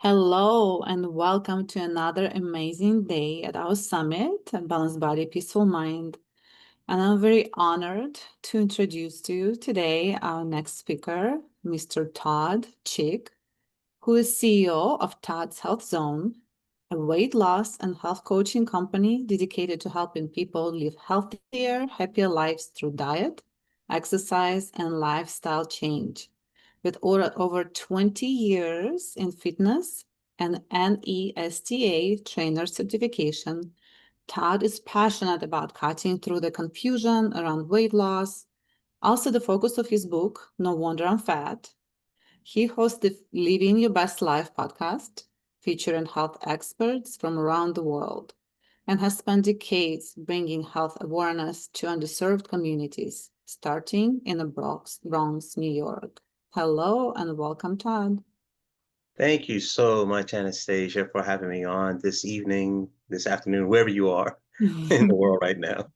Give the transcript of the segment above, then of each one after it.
Hello and welcome to another amazing day at our summit, Balanced Body, Peaceful Mind. And I'm very honored to introduce to you today our next speaker, Mr. Todd Cheek, who is CEO of Todd's Health Zone, a weight loss and health coaching company dedicated to helping people live healthier, happier lives through diet, exercise, and lifestyle change. With over 20 years in fitness and NESTA trainer certification, Todd is passionate about cutting through the confusion around weight loss. Also, the focus of his book, No Wonder I'm Fat. He hosts the Living Your Best Life podcast, featuring health experts from around the world, and has spent decades bringing health awareness to underserved communities, starting in the Bronx, New York. Hello and welcome, Todd. Thank you so much, Anastasia, for having me on this evening, this afternoon, wherever you are in the world right now.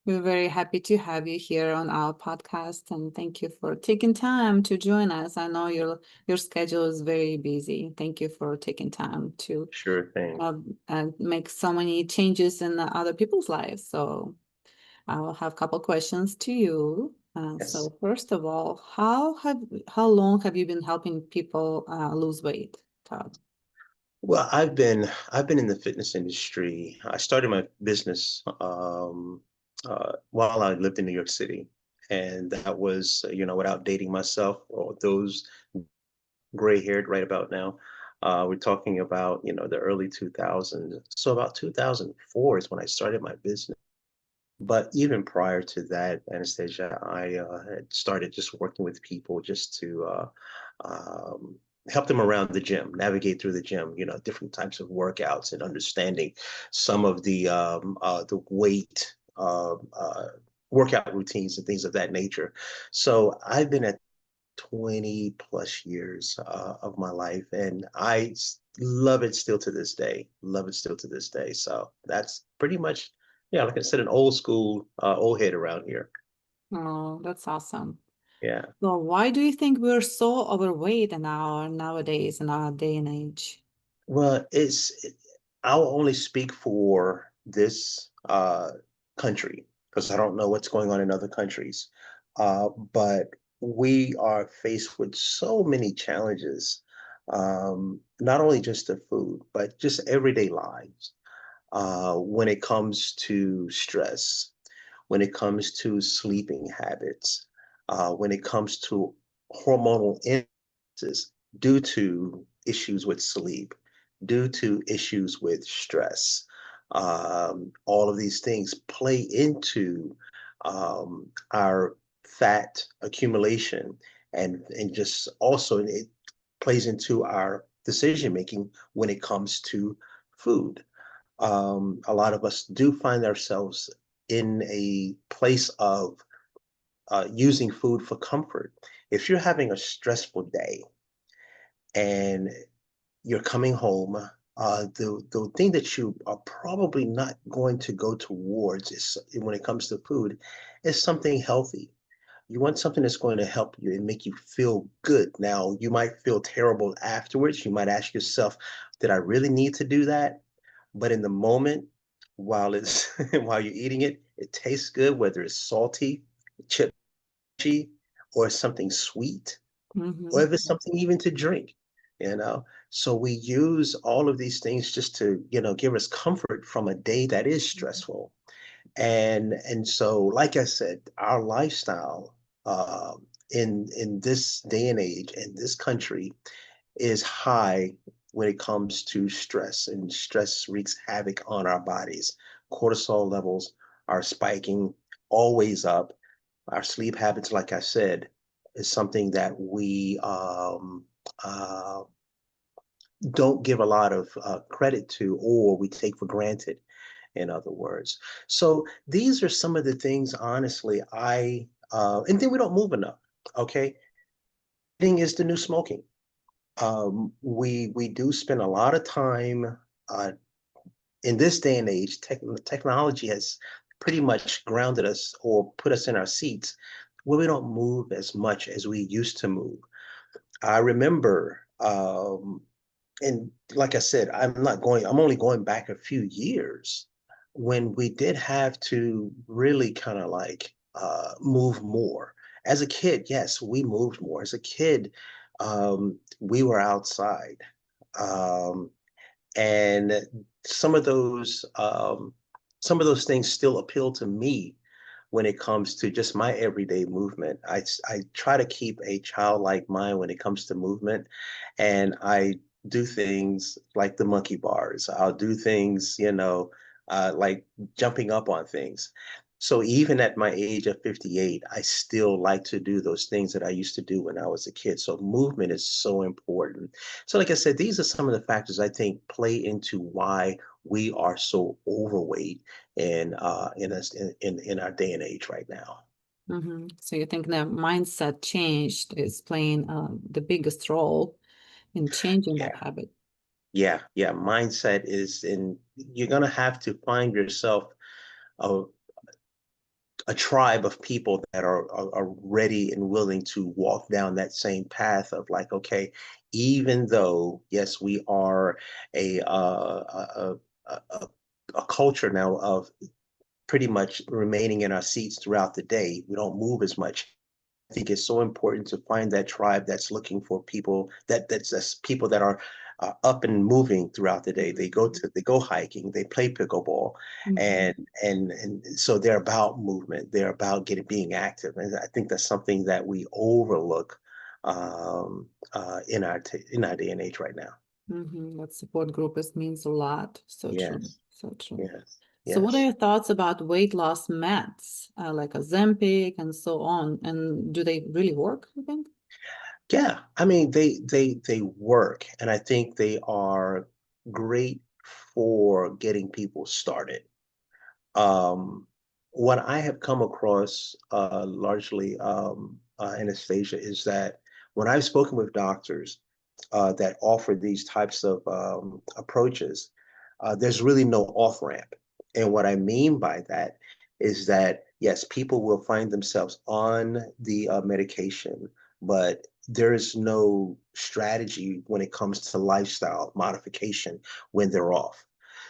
We're very happy to have you here on our podcast, and thank you for taking time to join us. I know your schedule is very busy. Thank you for taking time to Sure thing. make so many changes in other people's lives. So I'll have a couple questions to you. Yes. So first of all, how long have you been helping people lose weight, Todd? Well, I've been in the fitness industry. I started my business while I lived in New York City, and that was, without dating myself or those gray-haired right about now. We're talking about, the early 2000s. So about 2004 is when I started my business. But even prior to that, Anastasia, I had started just working with people just to um, help them around the gym, navigate through the gym, different types of workouts and understanding some of the weight workout routines and things of that nature. So I've been at 20 plus years of my life, and love it still to this day. Love it still to this day. So that's pretty much, yeah, like I said, an old school, old head around here. Oh, that's awesome. Yeah. So why do you think we're so overweight in our nowadays in our day and age? Well, I'll only speak for this country because I don't know what's going on in other countries. But we are faced with so many challenges, not only just the food, but just everyday lives. When it comes to stress, when it comes to sleeping habits, when it comes to hormonal imbalances due to issues with sleep, due to issues with stress. All of these things play into our fat accumulation, and just also it plays into our decision making when it comes to food. A lot of us do find ourselves in a place of using food for comfort. If you're having a stressful day and you're coming home, the thing that you are probably not going to go towards is when it comes to food, is something healthy. You want something that's going to help you and make you feel good. Now, you might feel terrible afterwards. You might ask yourself, did I really need to do that? But in the moment, while it's while you're eating it, it tastes good, whether it's salty, chipsy, or something sweet, or Mm-hmm. if it's something even to drink, you know. So we use all of these things just to, give us comfort from a day that is stressful. And so, like I said, our lifestyle in this day and age in this country is high when it comes to stress, and stress wreaks havoc on our bodies. Cortisol levels are spiking, always up. Our sleep habits, like I said, is something that we uh, don't give a lot of credit to, or we take for granted, in other words. So these are some of the things, honestly, and then we don't move enough. Okay. Thing is the new smoking. We do spend a lot of time uh, in this day and age. Technology has pretty much grounded us or put us in our seats where we don't move as much as we used to move. I remember. and like I said, I'm only going back a few years when we did have to really kind of like move more. As a kid, yes, we moved more. As a kid, we were outside. Um, and some of those some of those things still appeal to me when it comes to just my everyday movement. I try to keep a childlike mind when it comes to movement, and I do things like the monkey bars. I'll do things, like jumping up on things. So even at my age of 58, I still like to do those things that I used to do when I was a kid. So movement is so important. So like I said, these are some of the factors I think play into why we are so overweight in our day and age right now. So you think the mindset changed is playing the biggest role in changing that Yeah, habit? yeah. Mindset is in. You're gonna have to find yourself a, a tribe of people that are ready and willing to walk down that same path of like, okay, even though yes, we are a a culture now of pretty much remaining in our seats throughout the day. We don't move as much. I think it's so important to find that tribe that's looking for people that's people that are up and moving throughout the day. Mhm. They go hiking, they play pickleball, Mhm. and so they're about movement. They're about getting being active, and I think that's something that we overlook in our day and age right now. That support group is means a lot. So true. Yes, So true. yes, So what are yes. your thoughts about weight loss meds, like Ozempic and so on? And do they really work, you think? Yeah, I mean they work, and I think they are great for getting people started. Um, what I have come across largely, Anastasia, is that when I've spoken with doctors that offer these types of approaches, there's really no off ramp. And what I mean by that is that, yes, people will find themselves on the medication, but there is no strategy when it comes to lifestyle modification when they're off.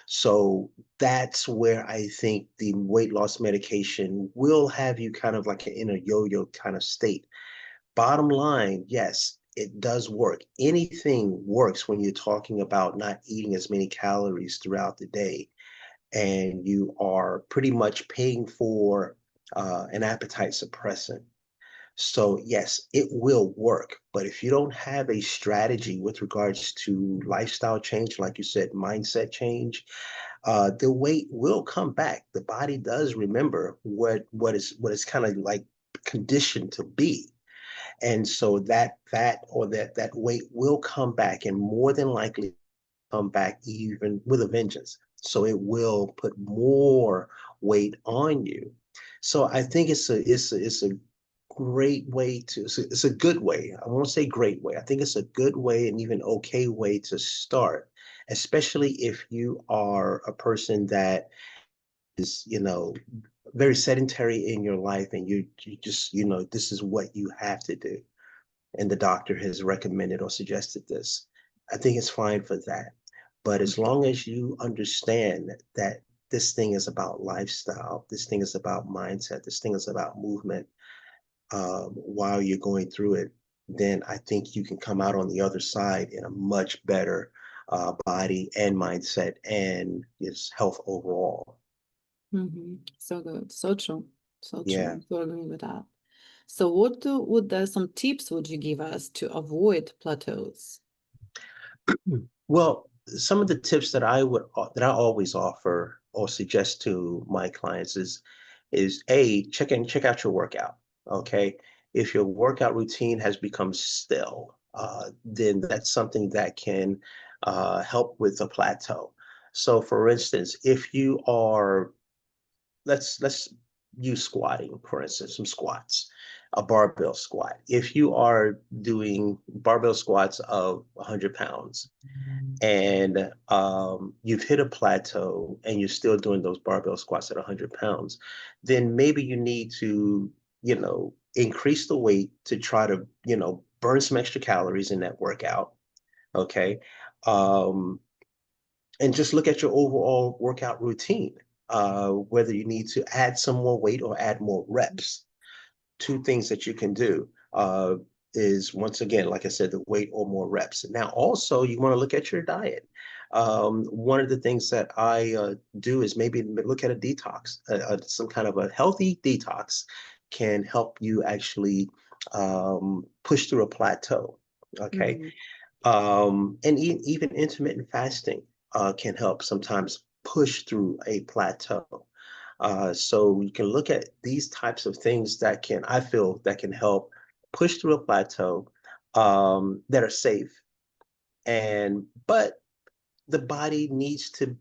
So that's where I think the weight loss medication will have you kind of like in a yo-yo kind of state. Bottom line, yes, it does work. Anything works when you're talking about not eating as many calories throughout the day, and you are pretty much paying for an appetite suppressant. So yes, it will work. But if you don't have a strategy with regards to lifestyle change, like you said, mindset change, the weight will come back. The body does remember what is kind of like conditioned to be. And so that weight will come back, and more than likely come back even with a vengeance. So it will put more weight on you. So I think it's a great way to it's a good way. I won't say great way. I think it's a good way and even okay way to start, especially if you are a person that is, very sedentary in your life, and you just, this is what you have to do, and the doctor has recommended or suggested this. I think it's fine for that. But as long as you understand that this thing is about lifestyle, this thing is about mindset, this thing is about movement, while you're going through it, then I think you can come out on the other side in a much better body and mindset and just health overall. So good. So true. So Yeah. true. So agree with that. So what do would there some tips would you give us to avoid plateaus? Well, some of the tips that I always offer or suggest to my clients is a check out your workout. Okay, if your workout routine has become stale, then that's something that can help with a plateau. So, for instance, if you are let's use squatting, for instance, some squats, a barbell squat. If you are doing barbell squats of 100 pounds, and you've hit a plateau and you're still doing those barbell squats at 100 pounds, then maybe you need to, increase the weight to try to, burn some extra calories in that workout. Okay. Um, and just look at your overall workout routine, whether you need to add some more weight or add more reps. Two things that you can do is, once again, like I said, the weight or more reps. Now, also, you want to look at your diet. One of the things that I do is maybe look at a detox, some kind of a healthy detox can help you actually push through a plateau. Okay. Mhm. And even intermittent fasting can help sometimes push through a plateau. So you can look at these types of things that can, I feel, that can help push through a plateau that are safe. And but the body needs to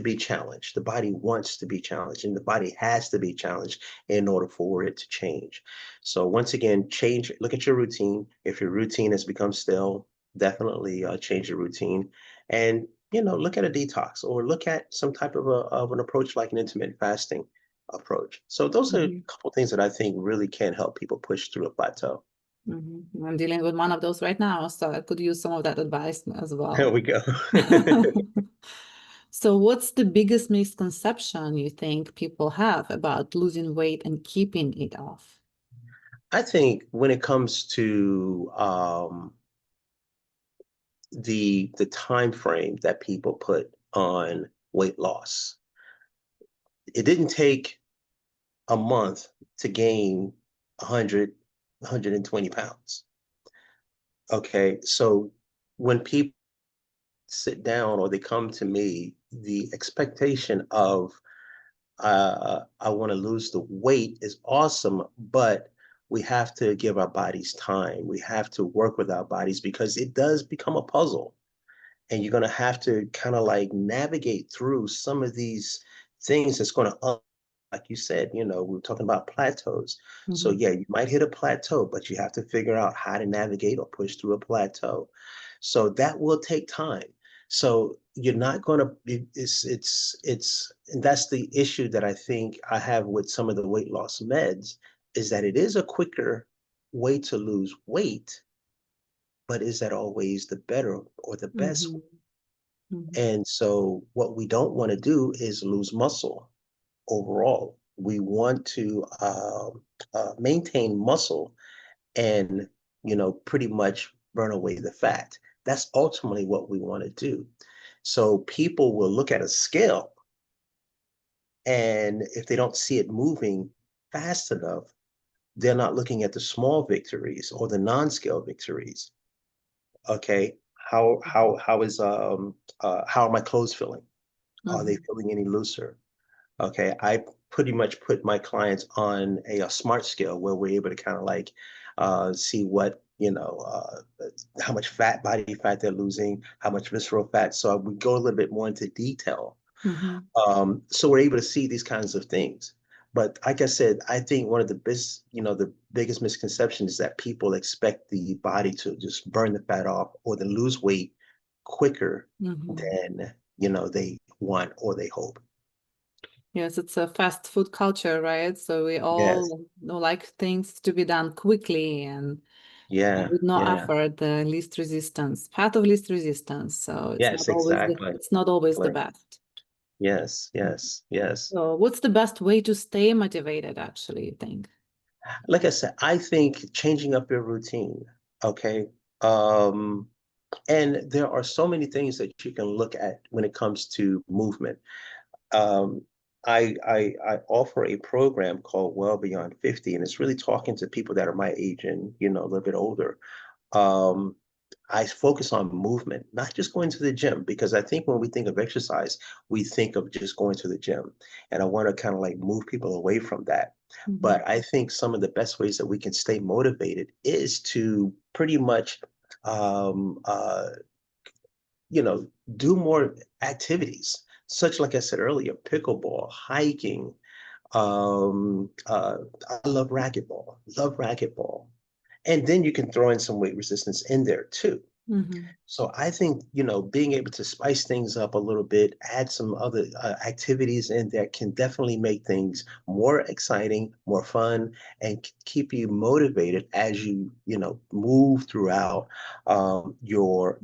be challenged. The body wants to be challenged, and the body has to be challenged in order for it to change. So once again, change. Look at your routine. If your routine has become stale, definitely change your routine, and look at a detox or look at some type of an approach like an intermittent fasting approach. So those are a Mhm. couple things that I think really can help people push through a plateau. Mhm. I'm dealing with one of those right now, so I could use some of that advice as There well. we go. So, what's the biggest misconception you think people have about losing weight and keeping it off? I think when it comes to the time frame that people put on weight loss. It didn't take a month to gain 100, 120 pounds. Okay, so when people sit down or they come to me, the expectation of I want to lose the weight is awesome, but we have to give our bodies time. We have to work with our bodies because it does become a puzzle. And you're going to have to kind of like navigate through some of these things that's going to, like you said, we were talking about plateaus. So Mhm. yeah, you might hit a plateau, but you have to figure out how to navigate or push through a plateau. So that will take time. So you're not going to, and that's the issue that I think I have with some of the weight loss meds is that it is a quicker way to lose weight, but is that always the better or the best? Mhm. Mhm. And so what we don't want to do is lose muscle overall. We want to maintain muscle and, pretty much burn away the fat. That's ultimately what we want to do. So people will look at a scale, and if they don't see it moving fast enough, they're not looking at the small victories or the non-scale victories. Okay. How are my clothes feeling? Are they Mhm. feeling any looser? Okay, I pretty much put my clients on a smart scale where we're able to kind of like see what, how much body fat they're losing, how much visceral fat. So we go a little bit more into detail. Mhm. So we're able to see these kinds of things. But like I said, I think one of the biggest misconceptions is that people expect the body to just burn the fat off or to lose weight quicker Mhm. than, they want or they hope. Yes, it's a fast food culture, right? So we Yes. all like things to be done quickly and Yeah. with no Yeah. effort, the least resistance, path of least resistance. So Yes, exactly. it's not always the Like, best. yes, yes, yes. So what's the best way to stay motivated, actually, you think? Like I said, I think changing up your routine, okay? Um, and there are so many things that you can look at when it comes to movement. Um, I offer a program called Well Beyond 50, and it's really talking to people that are my age and, a little bit older. Um, I focus on movement, not just going to the gym, because I think when we think of exercise, we think of just going to the gym. And I want to kind of like move people away from that. Mhm. But I think some of the best ways that we can stay motivated is to pretty much, um, uh, you know, do more activities, such like I said earlier, pickleball, hiking. Um, uh, I love racquetball, and then you can throw in some weight resistance in there too. Mm-hmm. So I think, being able to spice things up a little bit, add some other activities in there can definitely make things more exciting, more fun, and keep you motivated as move throughout your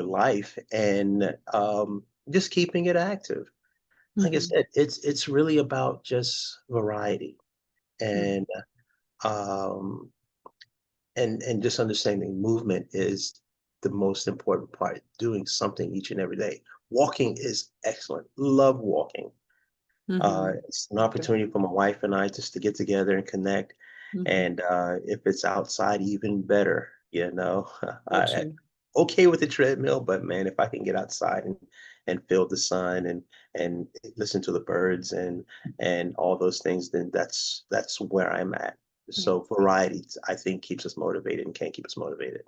life and just keeping it active. Like I Mm-hmm. said, it's really about just variety Mm-hmm. and um, and just understanding movement is the most important part. Doing something each and every day. Walking is excellent. Love walking. Mm-hmm. It's an opportunity for my wife and I just to get together and connect. Mm-hmm. And if it's outside, even better. So I true. okay with the treadmill, but man, if I can get outside and feel the sun and listen to the birds and all those things, then that's where I'm at. Yeah. So variety, I think, keeps us motivated and can keep us motivated.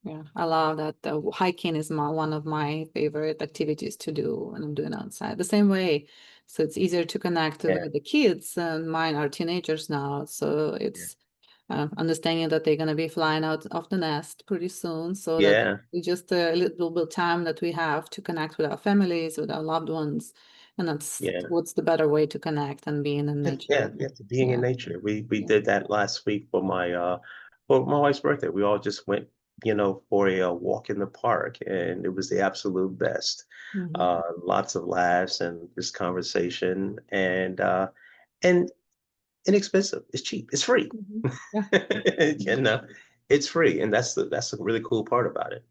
Yeah, I love that. Hiking is one of my favorite activities to do when I'm doing outside. The same way, so it's easier to connect Yeah, with the kids, and mine are teenagers now. So yeah, it's understanding that they're gonna be flying out of the nest pretty soon. So that yeah, we just a little bit of time that we have to connect with our families, with our loved ones, and that's yeah. what's the better way to connect than being in Yeah, nature. yeah, being in Yeah, nature. We yeah. did that last week for my wife's birthday. We all just went, for a walk in the park, and it was the absolute best. Hmm. Lots of laughs and just conversation, and inexpensive. It's cheap. It's free. Hmm. Yeah. You know, it's free, and that's the really cool part about it.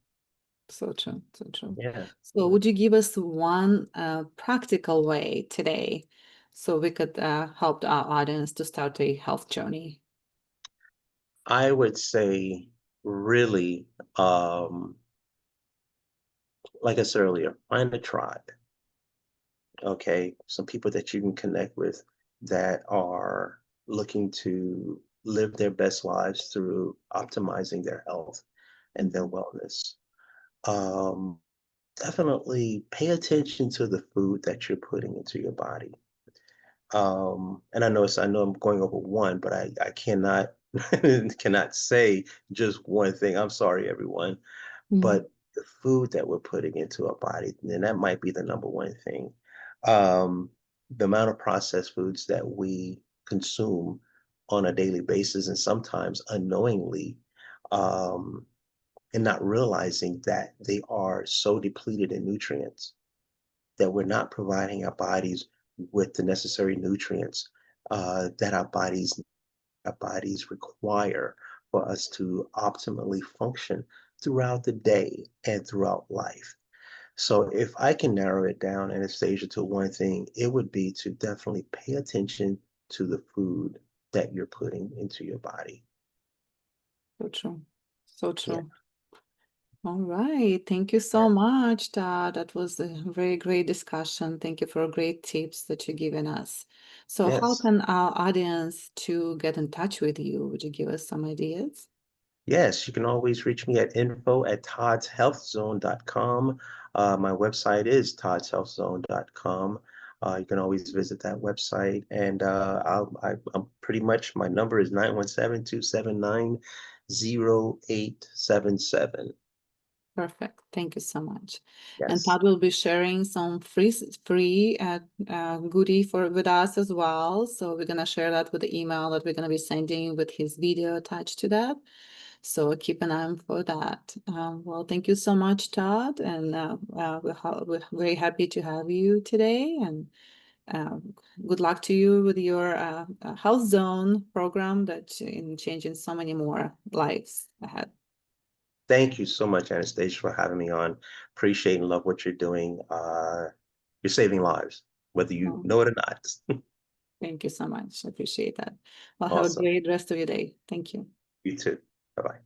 So true, so true. Yeah, So yeah. would you give us one practical way today so we could help our audience to start a health journey? I would say really, like I said earlier, find a tribe. Okay, some people that you can connect with that are looking to live their best lives through optimizing their health and their Mhm. wellness. Um, Definitely pay attention to the food that you're putting into your body. And I know I'm going over one, but I cannot cannot say just one thing. I'm sorry, everyone. Mhm. But the food that we're putting into our body, then that might be the number one thing. Um, the amount of processed foods that we consume on a daily basis and sometimes unknowingly, um, and not realizing that they are so depleted in nutrients that we're not providing our bodies with the necessary nutrients that our bodies require for us to optimally function throughout the day and throughout life. So if I can narrow it down, Anastasia, to one thing, it would be to definitely pay attention to the food that you're putting into your body. So true, so Yeah, true. All right, thank you yeah, so much, Todd. That was a very great discussion. Thank you for great tips that you're giving us. So how yes. can our audience to get in touch with you? Would you give us some ideas? Yes, you can always reach me at info@toddshealthzone.com. My website is toddshealthzone.com. You can always visit that website. And I'm pretty much, my number is 917-279-0877. Perfect. Thank you so much. And Yes. Todd will be sharing some free goodie with us as well. So we're gonna share that with the email that we're gonna be sending with his video attached to that. So keep an eye out for that. Well, thank you so much, Todd, and we're very happy to have you today. And good luck to you with your Health Zone program that in changing so many more lives ahead. Thank you so much, Anastasia, for having me on. Appreciate and love what you're doing. You're saving lives, whether you Um, know it or not. Thank you so much. I appreciate that. Well, have a Awesome. great rest of your day. Thank you. You too. Bye-bye.